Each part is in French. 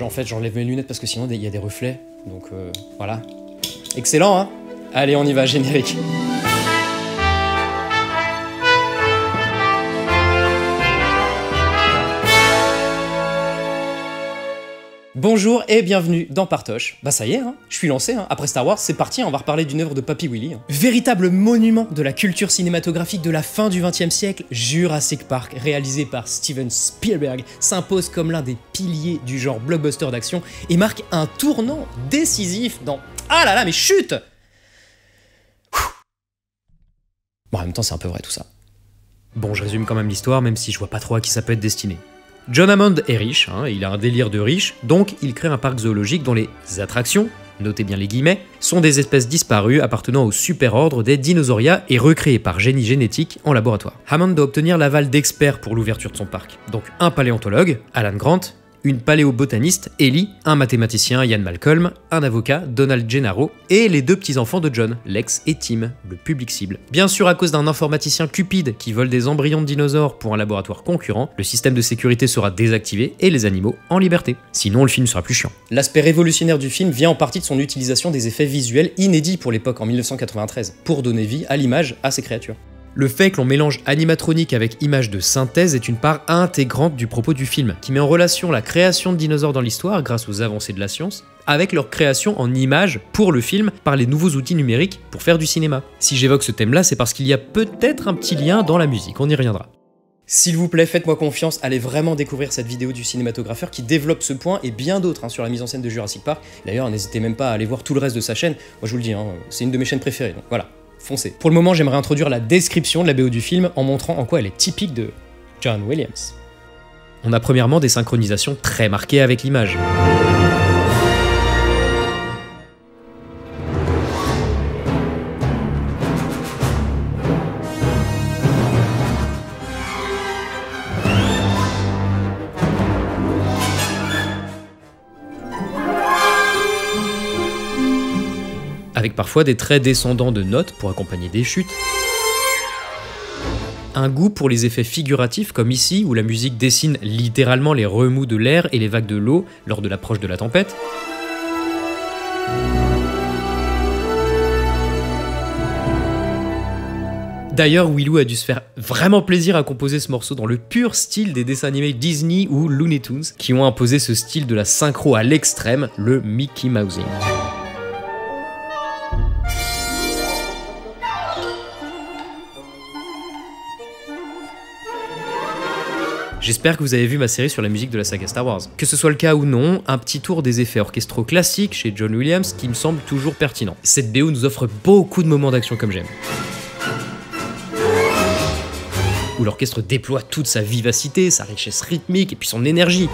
En fait, j'enlève mes lunettes parce que sinon, il y a des reflets. Donc, voilà. Excellent, hein? Allez, on y va, générique. Bonjour et bienvenue dans Partoche. Bah ça y est, hein, je suis lancé, hein. Après Star Wars, c'est parti, on va reparler d'une œuvre de Papy Willy. Hein. Véritable monument de la culture cinématographique de la fin du XXe siècle, Jurassic Park, réalisé par Steven Spielberg, s'impose comme l'un des piliers du genre blockbuster d'action et marque un tournant décisif dans... Ah là là, mais chut! Bon, en même temps, c'est un peu vrai tout ça. Bon, je résume quand même l'histoire, même si je vois pas trop à qui ça peut être destiné. John Hammond est riche, hein, il a un délire de riche, donc il crée un parc zoologique dont les attractions, notez bien les guillemets, sont des espèces disparues appartenant au super-ordre des Dinosauria et recréées par génie génétique en laboratoire. Hammond doit obtenir l'aval d'experts pour l'ouverture de son parc, donc un paléontologue, Alan Grant, une paléobotaniste, Ellie, un mathématicien, Ian Malcolm, un avocat, Donald Gennaro, et les deux petits-enfants de John, Lex et Tim, le public cible. Bien sûr, à cause d'un informaticien cupide qui vole des embryons de dinosaures pour un laboratoire concurrent, le système de sécurité sera désactivé et les animaux en liberté. Sinon, le film sera plus chiant. L'aspect révolutionnaire du film vient en partie de son utilisation des effets visuels inédits pour l'époque en 1993, pour donner vie à l'image à ces créatures. Le fait que l'on mélange animatronique avec images de synthèse est une part intégrante du propos du film, qui met en relation la création de dinosaures dans l'histoire grâce aux avancées de la science, avec leur création en images pour le film par les nouveaux outils numériques pour faire du cinéma. Si j'évoque ce thème-là, c'est parce qu'il y a peut-être un petit lien dans la musique, on y reviendra. S'il vous plaît, faites-moi confiance, allez vraiment découvrir cette vidéo du cinématographeur qui développe ce point et bien d'autres sur la mise en scène de Jurassic Park. D'ailleurs, n'hésitez même pas à aller voir tout le reste de sa chaîne, moi je vous le dis, c'est une de mes chaînes préférées, donc voilà. Foncez. Pour le moment, j'aimerais introduire la description de la BO du film en montrant en quoi elle est typique de John Williams. On a premièrement des synchronisations très marquées avec l'image. Avec parfois des traits descendants de notes pour accompagner des chutes. Un goût pour les effets figuratifs comme ici où la musique dessine littéralement les remous de l'air et les vagues de l'eau lors de l'approche de la tempête. D'ailleurs, Willow a dû se faire vraiment plaisir à composer ce morceau dans le pur style des dessins animés Disney ou Looney Tunes qui ont imposé ce style de la synchro à l'extrême, le Mickey Mousing. J'espère que vous avez vu ma série sur la musique de la saga Star Wars. Que ce soit le cas ou non, un petit tour des effets orchestraux classiques chez John Williams qui me semble toujours pertinent. Cette BO nous offre beaucoup de moments d'action comme j'aime. Où l'orchestre déploie toute sa vivacité, sa richesse rythmique et puis son énergie.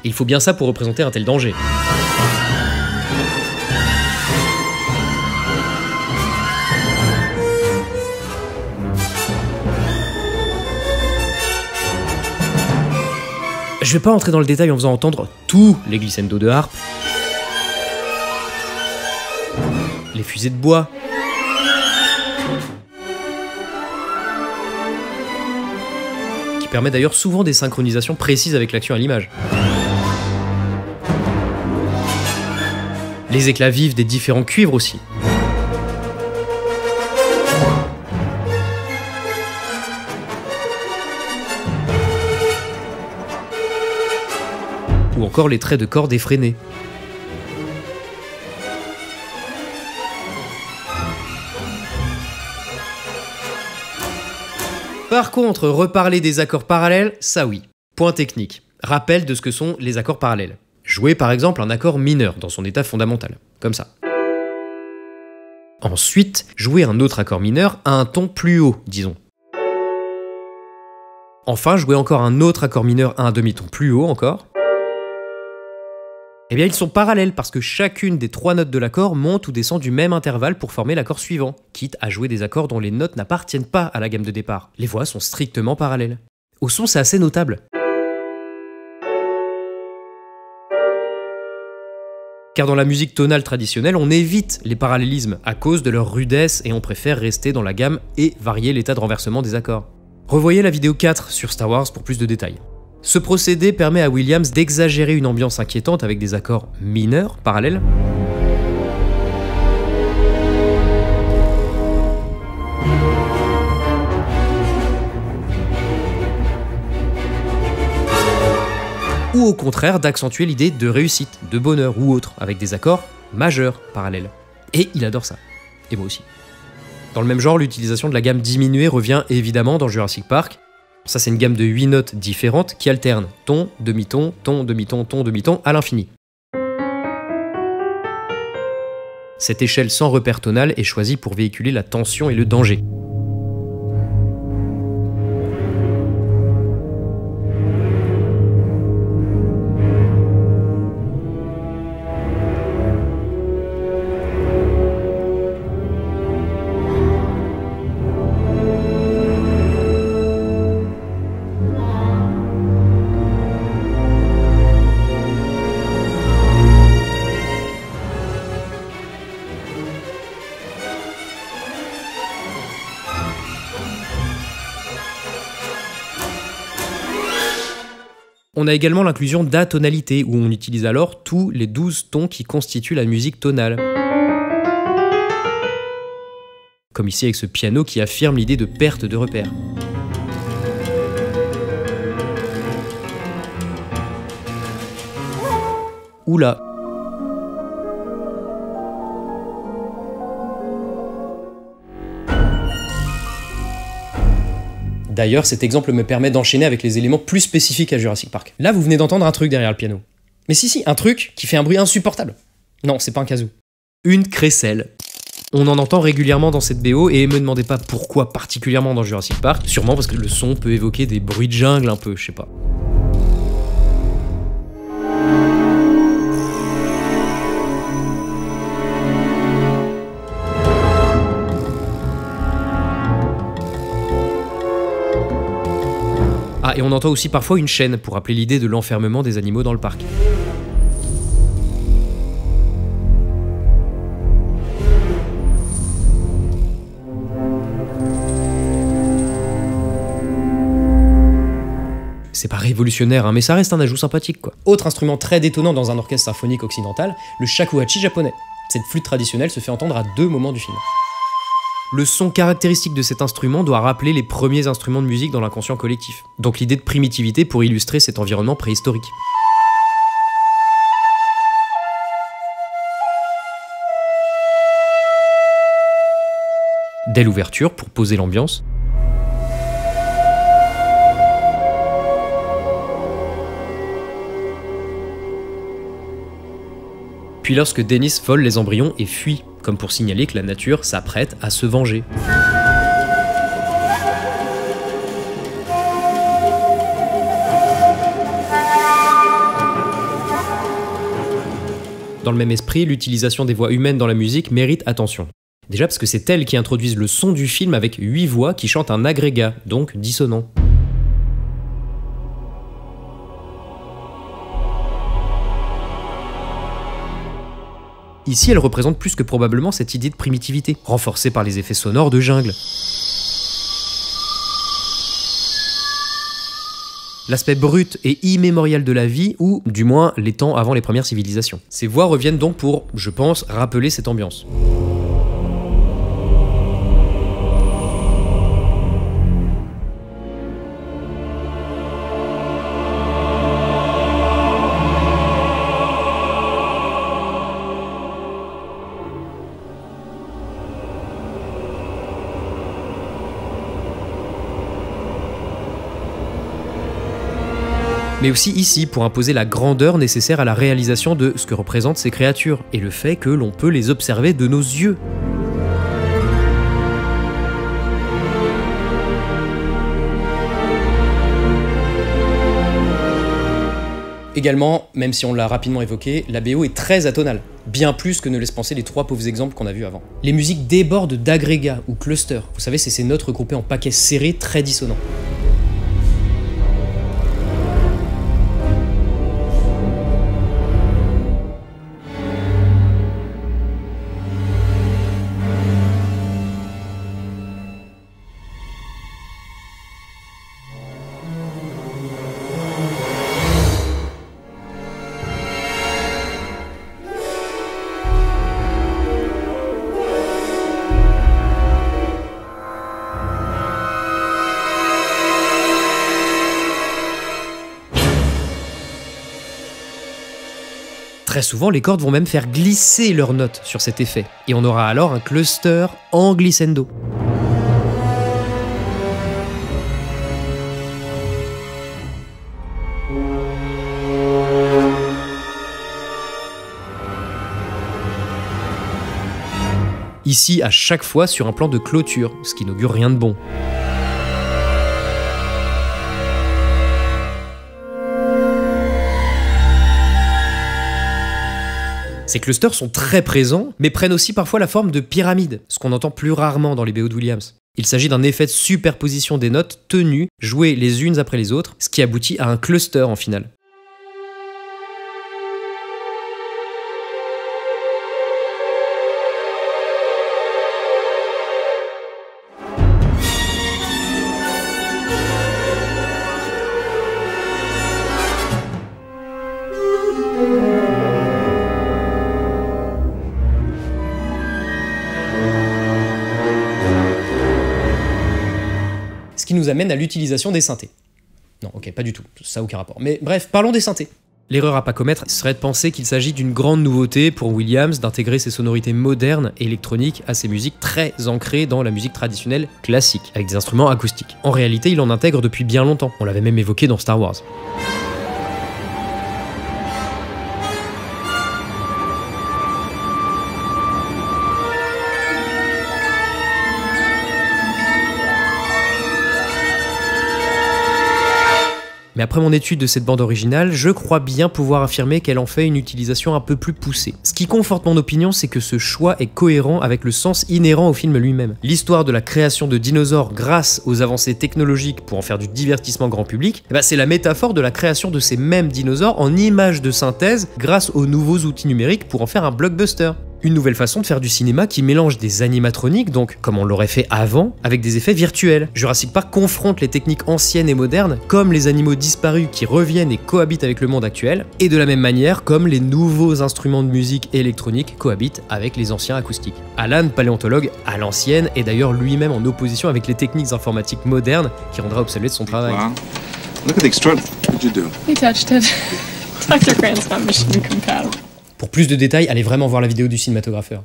Il faut bien ça pour représenter un tel danger. Je vais pas entrer dans le détail en faisant entendre tous les glissando de harpe, les fusées de bois, qui permet d'ailleurs souvent des synchronisations précises avec l'action à l'image. Les éclats vifs des différents cuivres aussi. Ou encore les traits de cordes effrénés. Par contre, reparler des accords parallèles, ça oui. Point technique. Rappel de ce que sont les accords parallèles. Jouer par exemple un accord mineur dans son état fondamental, comme ça. Ensuite, jouer un autre accord mineur à un ton plus haut, disons. Enfin, jouer encore un autre accord mineur à un demi-ton plus haut encore. Eh bien, ils sont parallèles parce que chacune des trois notes de l'accord monte ou descend du même intervalle pour former l'accord suivant, quitte à jouer des accords dont les notes n'appartiennent pas à la gamme de départ. Les voix sont strictement parallèles. Au son, c'est assez notable. Car dans la musique tonale traditionnelle, on évite les parallélismes à cause de leur rudesse et on préfère rester dans la gamme et varier l'état de renversement des accords. Revoyez la vidéo 4 sur Star Wars pour plus de détails. Ce procédé permet à Williams d'exagérer une ambiance inquiétante avec des accords mineurs parallèles, ou au contraire d'accentuer l'idée de réussite, de bonheur ou autre, avec des accords majeurs parallèles. Et il adore ça. Et moi aussi. Dans le même genre, l'utilisation de la gamme diminuée revient évidemment dans Jurassic Park. Ça, c'est une gamme de 8 notes différentes qui alternent ton, demi-ton, ton, demi-ton, ton, demi-ton à l'infini. Cette échelle sans repère tonal est choisie pour véhiculer la tension et le danger. On a également l'inclusion d'atonalité, où on utilise alors tous les 12 tons qui constituent la musique tonale. Comme ici avec ce piano qui affirme l'idée de perte de repère. Oula. D'ailleurs, cet exemple me permet d'enchaîner avec les éléments plus spécifiques à Jurassic Park. Là, vous venez d'entendre un truc derrière le piano. Mais si, un truc qui fait un bruit insupportable. Non, c'est pas un kazoo. Une crécelle. On en entend régulièrement dans cette BO et me demandez pas pourquoi particulièrement dans Jurassic Park, sûrement parce que le son peut évoquer des bruits de jungle un peu, je sais pas. Ah, et on entend aussi parfois une chaîne pour rappeler l'idée de l'enfermement des animaux dans le parc. C'est pas révolutionnaire, hein, mais ça reste un ajout sympathique, quoi. Autre instrument très détonnant dans un orchestre symphonique occidental, le shakuhachi japonais. Cette flûte traditionnelle se fait entendre à 2 moments du film. Le son caractéristique de cet instrument doit rappeler les premiers instruments de musique dans l'inconscient collectif. Donc l'idée de primitivité pour illustrer cet environnement préhistorique. Dès l'ouverture, pour poser l'ambiance. Puis lorsque Dennis vole les embryons et fuit, comme pour signaler que la nature s'apprête à se venger. Dans le même esprit, l'utilisation des voix humaines dans la musique mérite attention. Déjà parce que c'est elles qui introduisent le son du film avec 8 voix qui chantent un agrégat, donc dissonant. Ici, elle représente plus que probablement cette idée de primitivité, renforcée par les effets sonores de jungle. L'aspect brut et immémorial de la vie, ou du moins les temps avant les premières civilisations. Ces voix reviennent donc pour, je pense, rappeler cette ambiance. Mais aussi ici pour imposer la grandeur nécessaire à la réalisation de ce que représentent ces créatures, et le fait que l'on peut les observer de nos yeux. Également, même si on l'a rapidement évoqué, la BO est très atonale, bien plus que ne laissent penser les 3 pauvres exemples qu'on a vus avant. Les musiques débordent d'agrégats ou clusters, vous savez c'est ces notes regroupées en paquets serrés très dissonants. Très souvent, les cordes vont même faire glisser leurs notes sur cet effet, et on aura alors un cluster en glissando. Ici, à chaque fois sur un plan de clôture, ce qui n'augure rien de bon. Ces clusters sont très présents, mais prennent aussi parfois la forme de pyramides, ce qu'on entend plus rarement dans les BO de Williams. Il s'agit d'un effet de superposition des notes tenues, jouées les unes après les autres, ce qui aboutit à un cluster en finale. Ce qui nous amène à l'utilisation des synthés. Non, ok, pas du tout, ça n'a aucun rapport. Mais bref, parlons des synthés. L'erreur à pas commettre serait de penser qu'il s'agit d'une grande nouveauté pour Williams d'intégrer ces sonorités modernes et électroniques à ces musiques très ancrées dans la musique traditionnelle classique, avec des instruments acoustiques. En réalité, il en intègre depuis bien longtemps, on l'avait même évoqué dans Star Wars. Mais après mon étude de cette bande originale, je crois bien pouvoir affirmer qu'elle en fait une utilisation un peu plus poussée. Ce qui conforte mon opinion, c'est que ce choix est cohérent avec le sens inhérent au film lui-même. L'histoire de la création de dinosaures grâce aux avancées technologiques pour en faire du divertissement grand public, c'est la métaphore de la création de ces mêmes dinosaures en images de synthèse grâce aux nouveaux outils numériques pour en faire un blockbuster. Une nouvelle façon de faire du cinéma qui mélange des animatroniques, donc comme on l'aurait fait avant, avec des effets virtuels. Jurassic Park confronte les techniques anciennes et modernes, comme les animaux disparus qui reviennent et cohabitent avec le monde actuel, et de la même manière comme les nouveaux instruments de musique électronique cohabitent avec les anciens acoustiques. Alan, paléontologue à l'ancienne, est d'ailleurs lui-même en opposition avec les techniques informatiques modernes qui rendra obsolète son travail. Wow. Look at the extra. What did you do? He touched it. Dr. Grant's not mission compatible. Pour plus de détails, allez vraiment voir la vidéo du cinématographeur.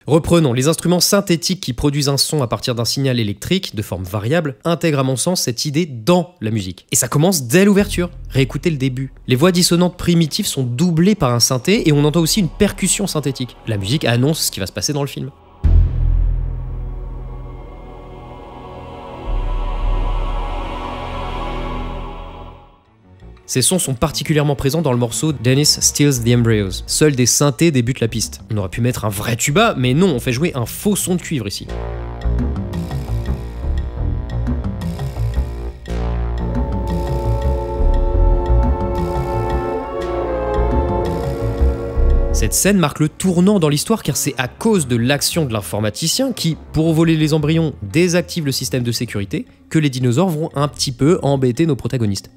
Reprenons, les instruments synthétiques qui produisent un son à partir d'un signal électrique de forme variable intègrent à mon sens cette idée dans la musique. Et ça commence dès l'ouverture. Réécoutez le début. Les voix dissonantes primitives sont doublées par un synthé et on entend aussi une percussion synthétique. La musique annonce ce qui va se passer dans le film. Ces sons sont particulièrement présents dans le morceau Dennis Steals the Embryos. Seuls des synthés débutent la piste. On aurait pu mettre un vrai tuba, mais non, on fait jouer un faux son de cuivre ici. Cette scène marque le tournant dans l'histoire car c'est à cause de l'action de l'informaticien qui, pour voler les embryons, désactive le système de sécurité que les dinosaures vont un petit peu embêter nos protagonistes.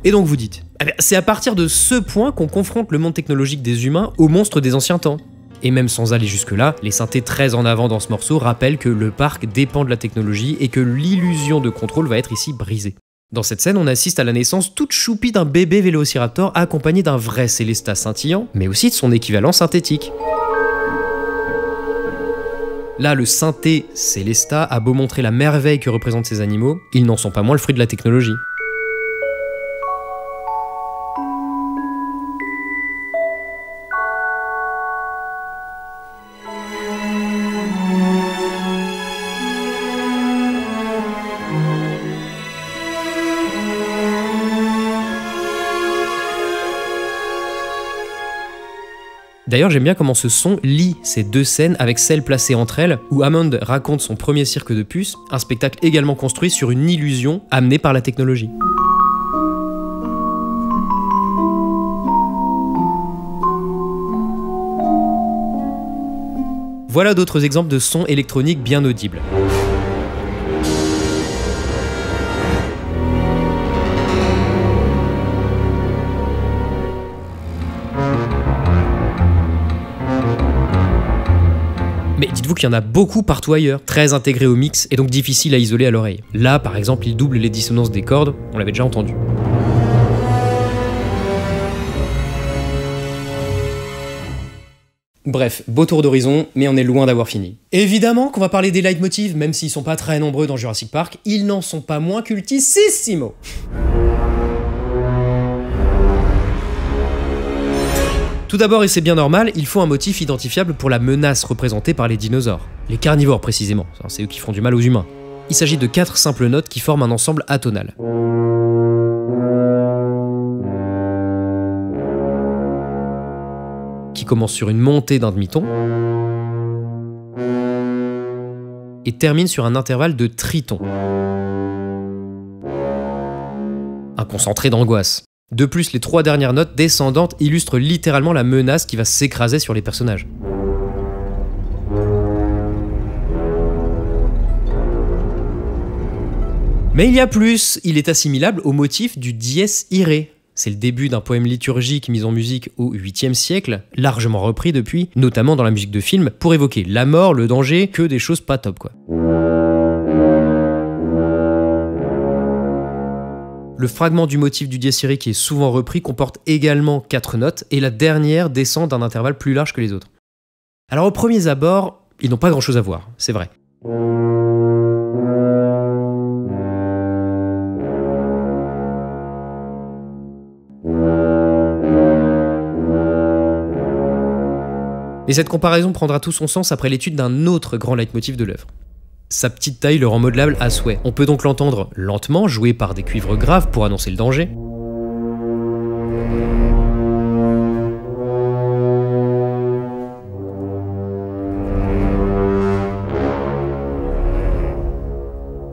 Et donc vous dites, c'est à partir de ce point qu'on confronte le monde technologique des humains aux monstres des anciens temps. Et même sans aller jusque-là, les synthés très en avant dans ce morceau rappellent que le parc dépend de la technologie et que l'illusion de contrôle va être ici brisée. Dans cette scène, on assiste à la naissance toute choupie d'un bébé Vélociraptor accompagné d'un vrai Célestat scintillant, mais aussi de son équivalent synthétique. Là, le synthé Célestat a beau montrer la merveille que représentent ces animaux, ils n'en sont pas moins le fruit de la technologie. D'ailleurs, j'aime bien comment ce son lie ces deux scènes avec celle placée entre elles, où Hammond raconte son premier cirque de puces, un spectacle également construit sur une illusion amenée par la technologie. Voilà d'autres exemples de sons électroniques bien audibles. Mais dites-vous qu'il y en a beaucoup partout ailleurs, très intégrés au mix et donc difficiles à isoler à l'oreille. Là, par exemple, il double les dissonances des cordes, on l'avait déjà entendu. Bref, beau tour d'horizon, mais on est loin d'avoir fini. Évidemment qu'on va parler des leitmotivs, même s'ils sont pas très nombreux dans Jurassic Park, ils n'en sont pas moins cultissimo. Tout d'abord, et c'est bien normal, il faut un motif identifiable pour la menace représentée par les dinosaures. Les carnivores précisément, c'est eux qui font du mal aux humains. Il s'agit de 4 simples notes qui forment un ensemble atonal. Qui commence sur une montée d'un demi-ton et termine sur un intervalle de triton. Un concentré d'angoisse. De plus, les 3 dernières notes descendantes illustrent littéralement la menace qui va s'écraser sur les personnages. Mais il y a plus, il est assimilable au motif du dies irae. C'est le début d'un poème liturgique mis en musique au 8e siècle, largement repris depuis, notamment dans la musique de film, pour évoquer la mort, le danger, que des choses pas top quoi. Le fragment du motif du dies irae qui est souvent repris comporte également 4 notes, et la dernière descend d'un intervalle plus large que les autres. Alors aux premiers abords, ils n'ont pas grand chose à voir, c'est vrai. Mais cette comparaison prendra tout son sens après l'étude d'un autre grand leitmotiv de l'œuvre. Sa petite taille le rend modelable à souhait. On peut donc l'entendre lentement, joué par des cuivres graves pour annoncer le danger.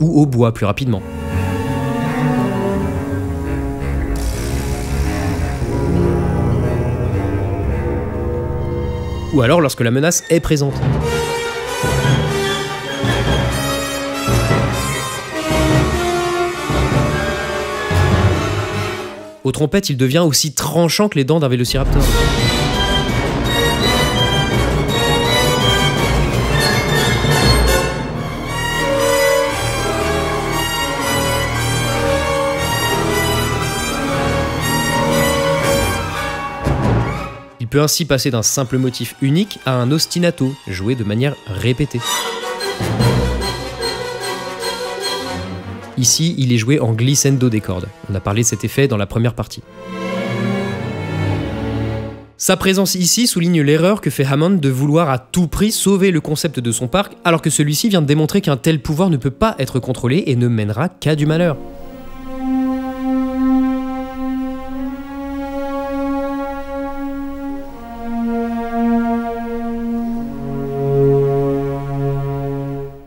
Ou au bois plus rapidement. Ou alors lorsque la menace est présente. Aux trompettes, il devient aussi tranchant que les dents d'un vélociraptor. Il peut ainsi passer d'un simple motif unique à un ostinato, joué de manière répétée. Ici, il est joué en glissando des cordes. On a parlé de cet effet dans la première partie. Sa présence ici souligne l'erreur que fait Hammond de vouloir à tout prix sauver le concept de son parc, alors que celui-ci vient de démontrer qu'un tel pouvoir ne peut pas être contrôlé et ne mènera qu'à du malheur.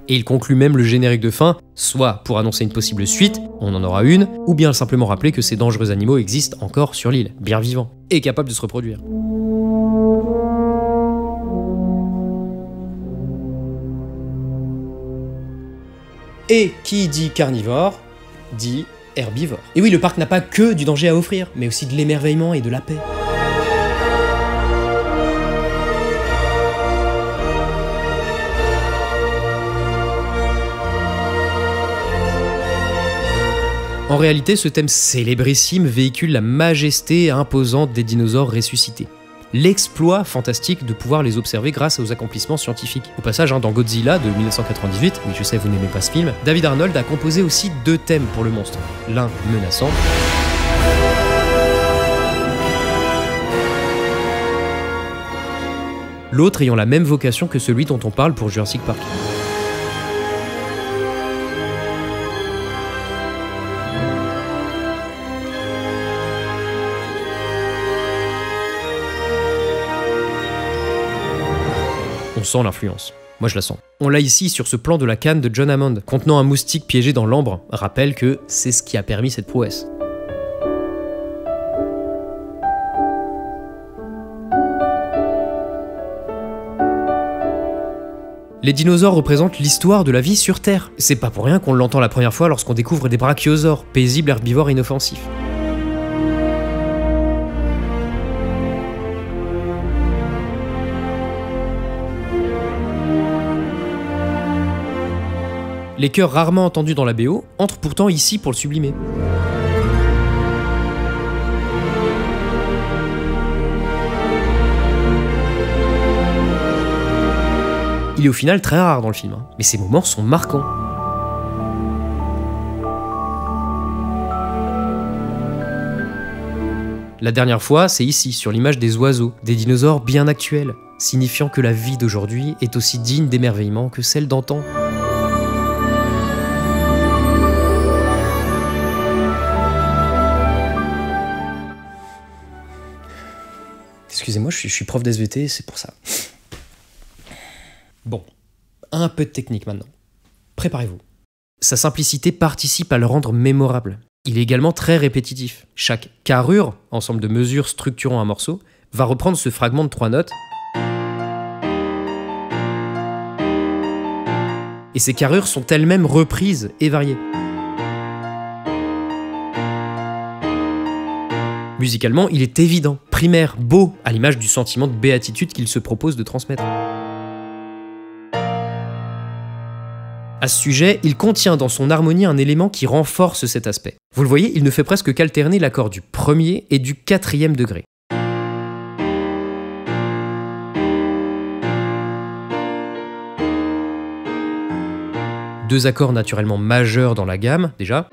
Et il conclut même le générique de fin, soit pour annoncer une possible suite, on en aura une, ou bien simplement rappeler que ces dangereux animaux existent encore sur l'île, bien vivants, et capables de se reproduire. Et qui dit carnivore, dit herbivore. Et oui, le parc n'a pas que du danger à offrir, mais aussi de l'émerveillement et de la paix. En réalité, ce thème célébrissime véhicule la majesté imposante des dinosaures ressuscités. L'exploit fantastique de pouvoir les observer grâce aux accomplissements scientifiques. Au passage, dans Godzilla de 1998, oui je sais vous n'aimez pas ce film, David Arnold a composé aussi 2 thèmes pour le monstre. L'un menaçant, l'autre ayant la même vocation que celui dont on parle pour Jurassic Park. On sent l'influence. Moi je la sens. On l'a ici sur ce plan de la canne de John Hammond, contenant un moustique piégé dans l'ambre. Rappelle que c'est ce qui a permis cette prouesse. Les dinosaures représentent l'histoire de la vie sur Terre. C'est pas pour rien qu'on l'entend la première fois lorsqu'on découvre des brachiosaures, paisibles herbivores inoffensifs. Les chœurs rarement entendus dans la BO entrent pourtant ici pour le sublimer. Il est au final très rare dans le film, hein, mais ces moments sont marquants. La dernière fois, c'est ici, sur l'image des oiseaux, des dinosaures bien actuels, signifiant que la vie d'aujourd'hui est aussi digne d'émerveillement que celle d'antan. Excusez-moi, je suis prof d'SVT, c'est pour ça. Bon, un peu de technique maintenant. Préparez-vous. Sa simplicité participe à le rendre mémorable. Il est également très répétitif. Chaque carrure, ensemble de mesures structurant un morceau, va reprendre ce fragment de 3 notes. Et ces carrures sont elles-mêmes reprises et variées. Musicalement, il est évident, primaire, beau, à l'image du sentiment de béatitude qu'il se propose de transmettre. À ce sujet, il contient dans son harmonie un élément qui renforce cet aspect. Vous le voyez, il ne fait presque qu'alterner l'accord du 1er et du 4e degré. Deux accords naturellement majeurs dans la gamme, déjà.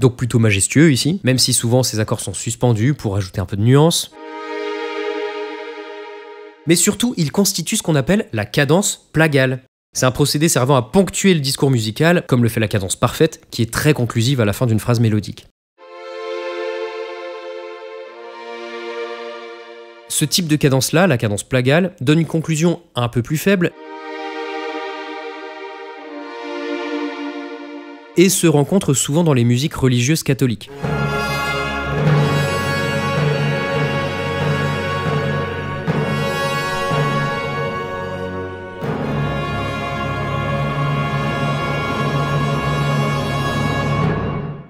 Donc plutôt majestueux ici, même si souvent ces accords sont suspendus pour ajouter un peu de nuance. Mais surtout, il constitue ce qu'on appelle la cadence plagale. C'est un procédé servant à ponctuer le discours musical, comme le fait la cadence parfaite, qui est très conclusive à la fin d'une phrase mélodique. Ce type de cadence-là, la cadence plagale, donne une conclusion un peu plus faible et se rencontre souvent dans les musiques religieuses catholiques.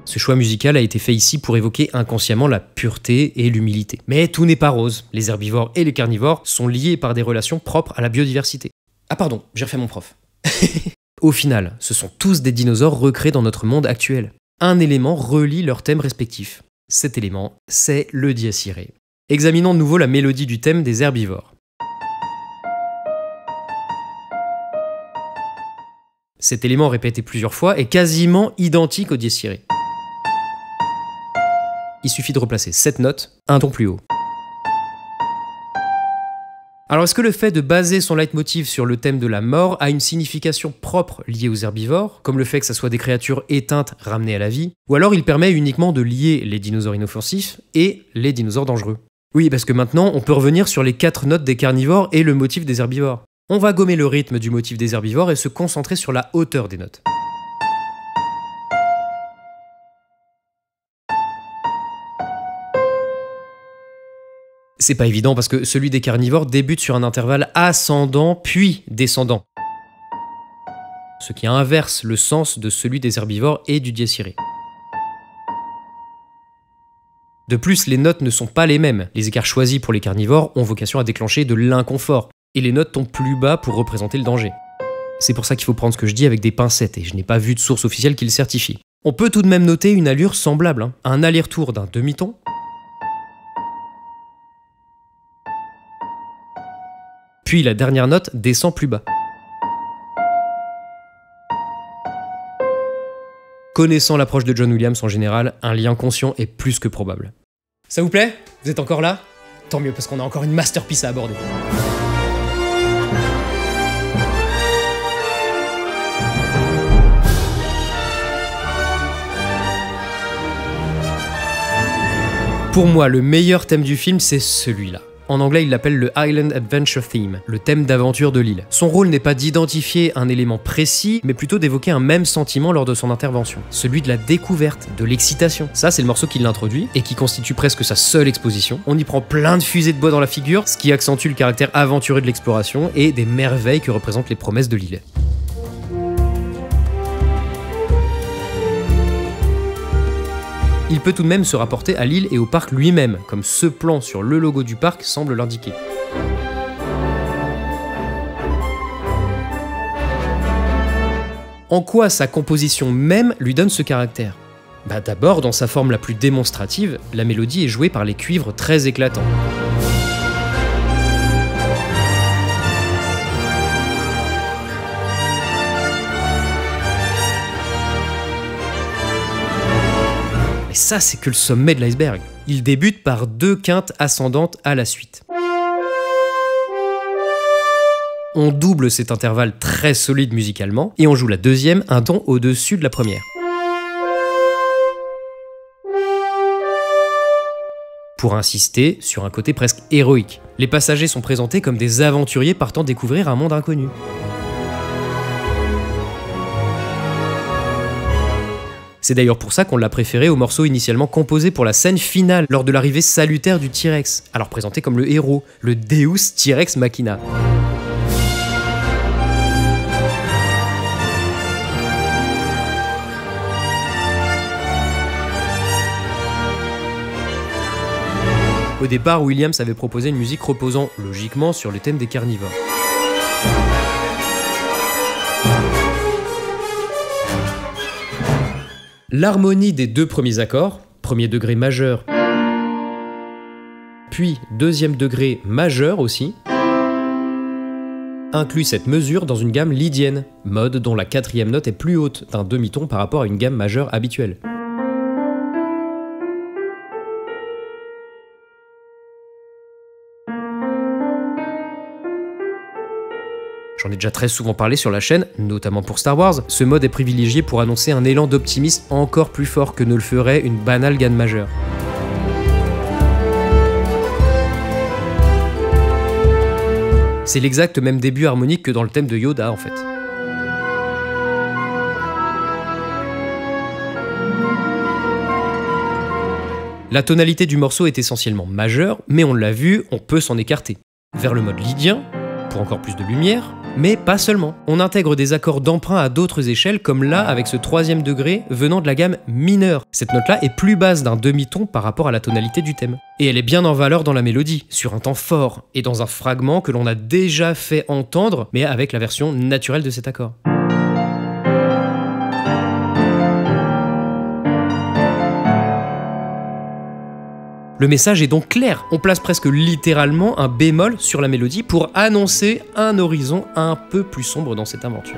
Ce choix musical a été fait ici pour évoquer inconsciemment la pureté et l'humilité. Mais tout n'est pas rose. Les herbivores et les carnivores sont liés par des relations propres à la biodiversité. Ah pardon, j'ai refait mon prof. Au final, ce sont tous des dinosaures recréés dans notre monde actuel. Un élément relie leurs thèmes respectifs. Cet élément, c'est le diaciré. Examinons de nouveau la mélodie du thème des herbivores. Cet élément répété plusieurs fois est quasiment identique au diaciré. Il suffit de replacer cette note un ton plus haut. Alors est-ce que le fait de baser son leitmotiv sur le thème de la mort a une signification propre liée aux herbivores, comme le fait que ça soit des créatures éteintes ramenées à la vie, ou alors il permet uniquement de lier les dinosaures inoffensifs et les dinosaures dangereux? Oui, parce que maintenant on peut revenir sur les 4 notes des carnivores et le motif des herbivores. On va gommer le rythme du motif des herbivores et se concentrer sur la hauteur des notes. C'est pas évident parce que celui des carnivores débute sur un intervalle ascendant puis descendant, ce qui inverse le sens de celui des herbivores et du diaciré. De plus, les notes ne sont pas les mêmes. Les écarts choisis pour les carnivores ont vocation à déclencher de l'inconfort, et les notes tombent plus bas pour représenter le danger. C'est pour ça qu'il faut prendre ce que je dis avec des pincettes, et je n'ai pas vu de source officielle qui le certifie. On peut tout de même noter une allure semblable, un aller-retour d'un demi-ton, puis la dernière note descend plus bas. Connaissant l'approche de John Williams en général, un lien conscient est plus que probable. Ça vous plaît? Vous êtes encore là? Tant mieux, parce qu'on a encore une masterpiece à aborder. Pour moi, le meilleur thème du film, c'est celui-là. En anglais, il l'appelle le Island Adventure Theme, le thème d'aventure de l'île. Son rôle n'est pas d'identifier un élément précis, mais plutôt d'évoquer un même sentiment lors de son intervention, celui de la découverte, de l'excitation. Ça, c'est le morceau qui l'introduit et qui constitue presque sa seule exposition. On y prend plein de fusées de bois dans la figure, ce qui accentue le caractère aventureux de l'exploration et des merveilles que représentent les promesses de l'île. Il peut tout de même se rapporter à l'île et au parc lui-même, comme ce plan sur le logo du parc semble l'indiquer. En quoi sa composition même lui donne ce caractère? D'abord, dans sa forme la plus démonstrative, la mélodie est jouée par les cuivres très éclatants. ça, c'est que le sommet de l'iceberg. Il débute par 2 quintes ascendantes à la suite. On double cet intervalle très solide musicalement, et on joue la deuxième un ton au-dessus de la première. Pour insister sur un côté presque héroïque. Les passagers sont présentés comme des aventuriers partant découvrir un monde inconnu. C'est d'ailleurs pour ça qu'on l'a préféré au morceau initialement composé pour la scène finale, lors de l'arrivée salutaire du T-Rex, alors présenté comme le héros, le Deus T-Rex Machina. Au départ, Williams avait proposé une musique reposant logiquement sur le thème des carnivores. L'harmonie des 2 premiers accords, premier degré majeur, puis deuxième degré majeur aussi, inclut cette mesure dans une gamme lydienne, mode dont la 4e note est plus haute d'un demi-ton par rapport à une gamme majeure habituelle. J'en ai déjà très souvent parlé sur la chaîne, notamment pour Star Wars, ce mode est privilégié pour annoncer un élan d'optimisme encore plus fort que ne le ferait une banale gamme majeure. C'est l'exact même début harmonique que dans le thème de Yoda en fait. La tonalité du morceau est essentiellement majeure, mais on l'a vu, on peut s'en écarter. Vers le mode lydien, pour encore plus de lumière, mais pas seulement. On intègre des accords d'emprunt à d'autres échelles, comme là avec ce 3e degré venant de la gamme mineure. Cette note-là est plus basse d'un demi-ton par rapport à la tonalité du thème. Et elle est bien en valeur dans la mélodie, sur un temps fort, et dans un fragment que l'on a déjà fait entendre, mais avec la version naturelle de cet accord. Le message est donc clair, on place presque littéralement un bémol sur la mélodie pour annoncer un horizon un peu plus sombre dans cette aventure.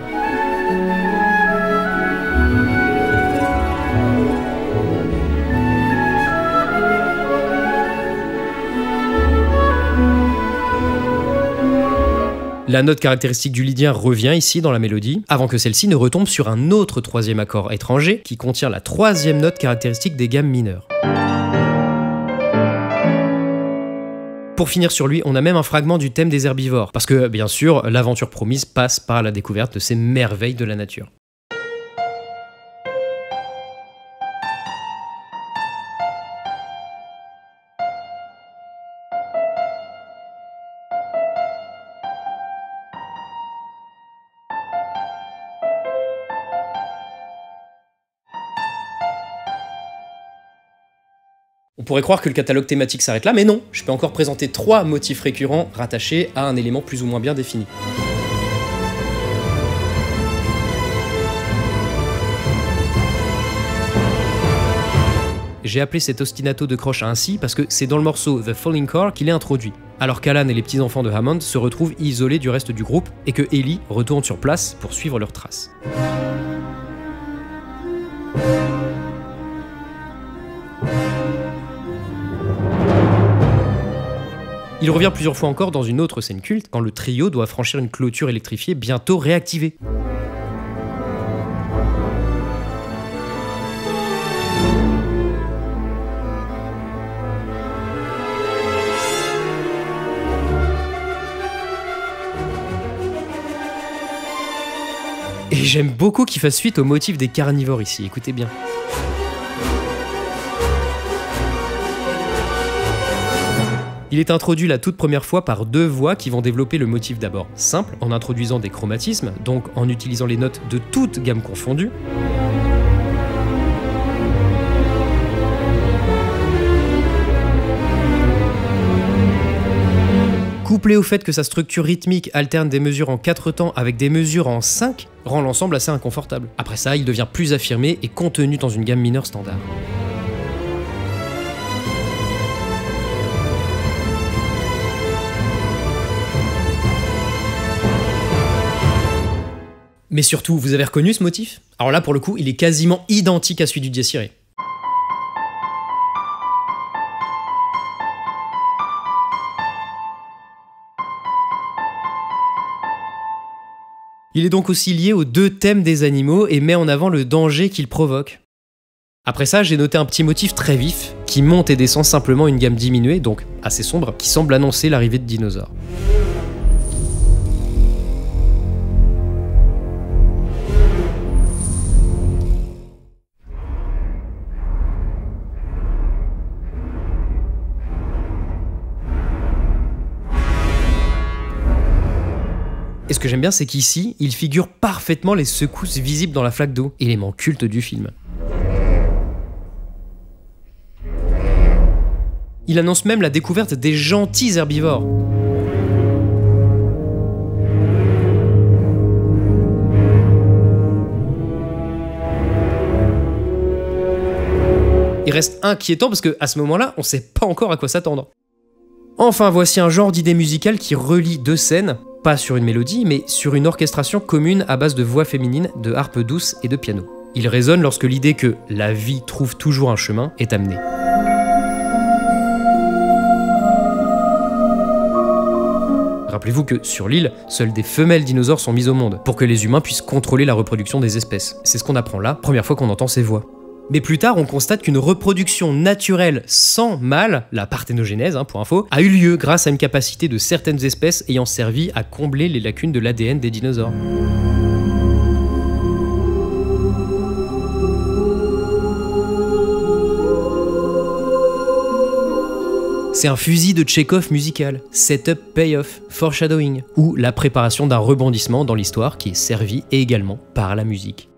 La note caractéristique du lydien revient ici dans la mélodie, avant que celle-ci ne retombe sur un autre 3e accord étranger qui contient la 3e note caractéristique des gammes mineures. Pour finir sur lui, on a même un fragment du thème des herbivores, parce que, bien sûr, l'aventure promise passe par la découverte de ces merveilles de la nature. On pourrait croire que le catalogue thématique s'arrête là, mais non, je peux encore présenter 3 motifs récurrents rattachés à un élément plus ou moins bien défini. J'ai appelé cet ostinato de croche ainsi parce que c'est dans le morceau The Falling Car qu'il est introduit, alors qu'Alan et les petits-enfants de Hammond se retrouvent isolés du reste du groupe et que Ellie retourne sur place pour suivre leurs traces. Il revient plusieurs fois encore dans une autre scène culte, quand le trio doit franchir une clôture électrifiée bientôt réactivée. Et j'aime beaucoup qu'il fasse suite au motif des carnivores ici, écoutez bien. Il est introduit la toute première fois par 2 voix qui vont développer le motif d'abord simple, en introduisant des chromatismes, donc en utilisant les notes de toutes gammes confondues. Couplé au fait que sa structure rythmique alterne des mesures en 4 temps avec des mesures en 5, rend l'ensemble assez inconfortable. Après ça, il devient plus affirmé et contenu dans une gamme mineure standard. Mais surtout, vous avez reconnu ce motif? Alors là, pour le coup, il est quasiment identique à celui du Dies Irae. Il est donc aussi lié aux deux thèmes des animaux et met en avant le danger qu'ils provoquent. Après ça, j'ai noté un petit motif très vif, qui monte et descend simplement une gamme diminuée, donc assez sombre, qui semble annoncer l'arrivée de dinosaures. Et ce que j'aime bien, c'est qu'ici, il figure parfaitement les secousses visibles dans la flaque d'eau, élément culte du film. Il annonce même la découverte des gentils herbivores. Il reste inquiétant parce qu'à ce moment-là, on sait pas encore à quoi s'attendre. Enfin, voici un genre d'idée musicale qui relie deux scènes, pas sur une mélodie, mais sur une orchestration commune à base de voix féminines, de harpe douce et de piano. Il résonne lorsque l'idée que la vie trouve toujours un chemin est amenée. Rappelez-vous que sur l'île, seules des femelles dinosaures sont mises au monde, pour que les humains puissent contrôler la reproduction des espèces. C'est ce qu'on apprend là, première fois qu'on entend ces voix. Mais plus tard, on constate qu'une reproduction naturelle sans mâle, la parthénogenèse pour info, a eu lieu grâce à une capacité de certaines espèces ayant servi à combler les lacunes de l'ADN des dinosaures. C'est un fusil de Tchekhov musical, setup payoff, foreshadowing, ou la préparation d'un rebondissement dans l'histoire qui est servi également par la musique.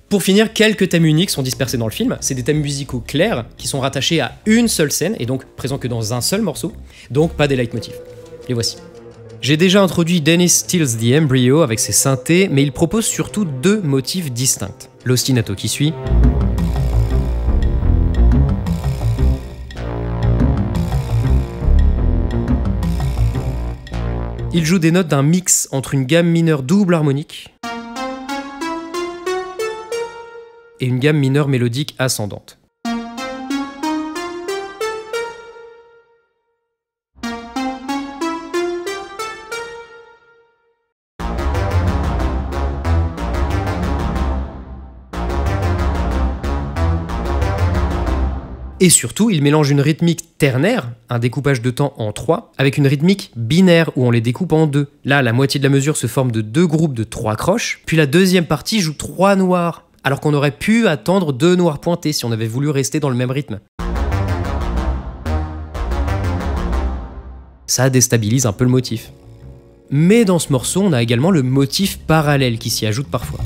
Pour finir, quelques thèmes uniques sont dispersés dans le film. C'est des thèmes musicaux clairs qui sont rattachés à une seule scène et donc présents que dans un seul morceau, donc pas des leitmotifs. Les voici. J'ai déjà introduit Dennis Steele's The Embryo avec ses synthés, mais il propose surtout deux motifs distincts. L'ostinato qui suit, il joue des notes d'un mix entre une gamme mineure double harmonique et une gamme mineure mélodique ascendante. Et surtout, il mélange une rythmique ternaire, un découpage de temps en 3, avec une rythmique binaire où on les découpe en 2. Là, la moitié de la mesure se forme de 2 groupes de 3 croches, puis la deuxième partie joue 3 noirs, alors qu'on aurait pu attendre 2 noirs pointés si on avait voulu rester dans le même rythme. Ça déstabilise un peu le motif. Mais dans ce morceau, on a également le motif parallèle qui s'y ajoute parfois.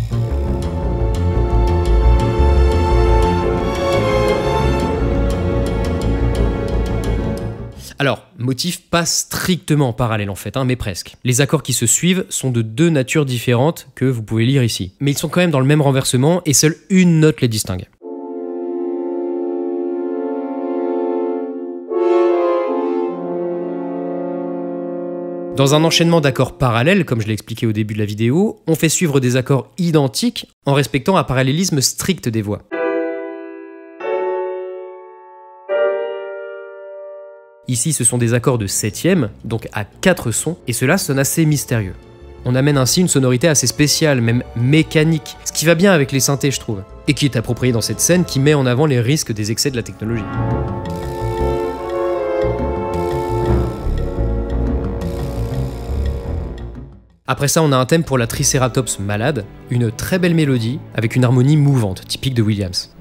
Alors, motif pas strictement parallèle en fait, mais presque. Les accords qui se suivent sont de 2 natures différentes que vous pouvez lire ici. Mais ils sont quand même dans le même renversement et seule une note les distingue. Dans un enchaînement d'accords parallèles, comme je l'ai expliqué au début de la vidéo, on fait suivre des accords identiques en respectant un parallélisme strict des voix. Ici, ce sont des accords de septième, donc à 4 sons, et cela sonne assez mystérieux. On amène ainsi une sonorité assez spéciale, même mécanique, ce qui va bien avec les synthés, je trouve, et qui est approprié dans cette scène qui met en avant les risques des excès de la technologie. Après ça, on a un thème pour la Triceratops malade, une très belle mélodie, avec une harmonie mouvante, typique de Williams.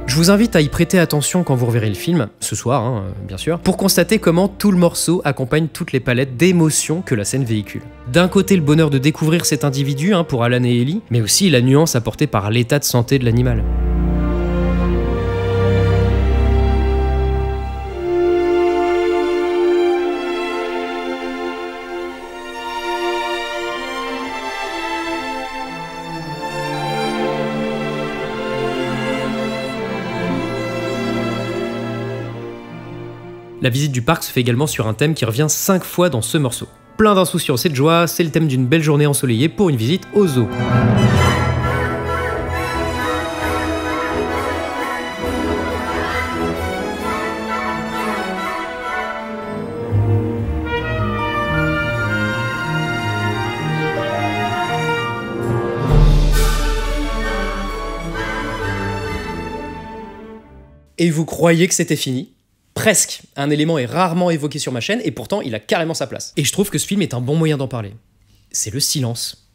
Je vous invite à y prêter attention quand vous reverrez le film, ce soir bien sûr, pour constater comment tout le morceau accompagne toutes les palettes d'émotions que la scène véhicule. D'un côté le bonheur de découvrir cet individu pour Alan et Ellie, mais aussi la nuance apportée par l'état de santé de l'animal. La visite du parc se fait également sur un thème qui revient 5 fois dans ce morceau. plein d'insouciance et de joie, c'est le thème d'une belle journée ensoleillée pour une visite au zoo. Et vous croyez que c'était fini? Presque. Un élément est rarement évoqué sur ma chaîne et pourtant il a carrément sa place. Et je trouve que ce film est un bon moyen d'en parler. C'est le silence.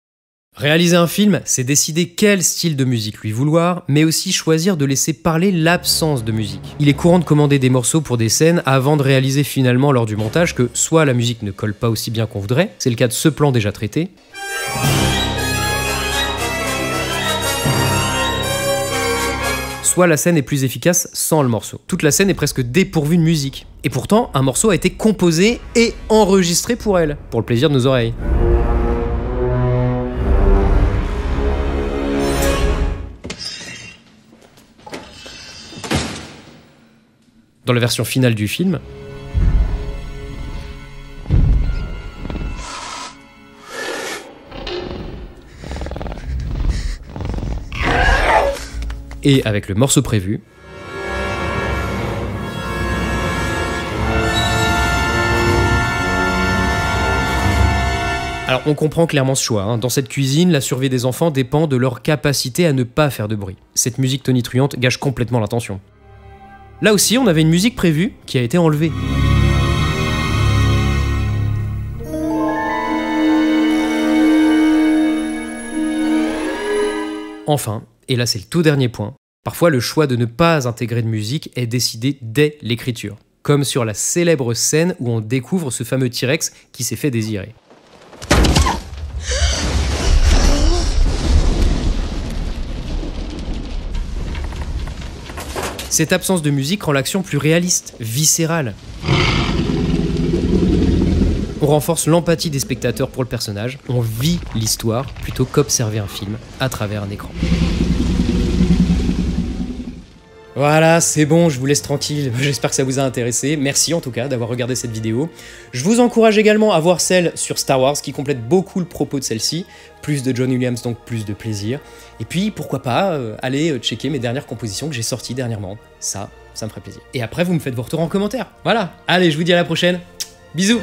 Réaliser un film, c'est décider quel style de musique lui vouloir, mais aussi choisir de laisser parler l'absence de musique. Il est courant de commander des morceaux pour des scènes avant de réaliser finalement lors du montage que soit la musique ne colle pas aussi bien qu'on voudrait, c'est le cas de ce plan déjà traité, soit la scène est plus efficace sans le morceau. Toute la scène est presque dépourvue de musique. Et pourtant, un morceau a été composé et enregistré pour elle, pour le plaisir de nos oreilles. Dans la version finale du film, et avec le morceau prévu, alors on comprend clairement ce choix, hein. Dans cette cuisine, la survie des enfants dépend de leur capacité à ne pas faire de bruit. Cette musique tonitruante gâche complètement l'attention. Là aussi, on avait une musique prévue qui a été enlevée. Enfin, et là c'est le tout dernier point, parfois le choix de ne pas intégrer de musique est décidé dès l'écriture, comme sur la célèbre scène où on découvre ce fameux T-Rex qui s'est fait désirer. Cette absence de musique rend l'action plus réaliste, viscérale. On renforce l'empathie des spectateurs pour le personnage, on vit l'histoire plutôt qu'observer un film à travers un écran. Voilà, c'est bon, je vous laisse tranquille, j'espère que ça vous a intéressé. Merci en tout cas d'avoir regardé cette vidéo. Je vous encourage également à voir celle sur Star Wars qui complète beaucoup le propos de celle-ci. Plus de John Williams, donc plus de plaisir. Et puis pourquoi pas aller checker mes dernières compositions que j'ai sorties dernièrement. Ça me ferait plaisir. Et après vous me faites vos retours en commentaire. Voilà, allez, je vous dis à la prochaine. Bisous.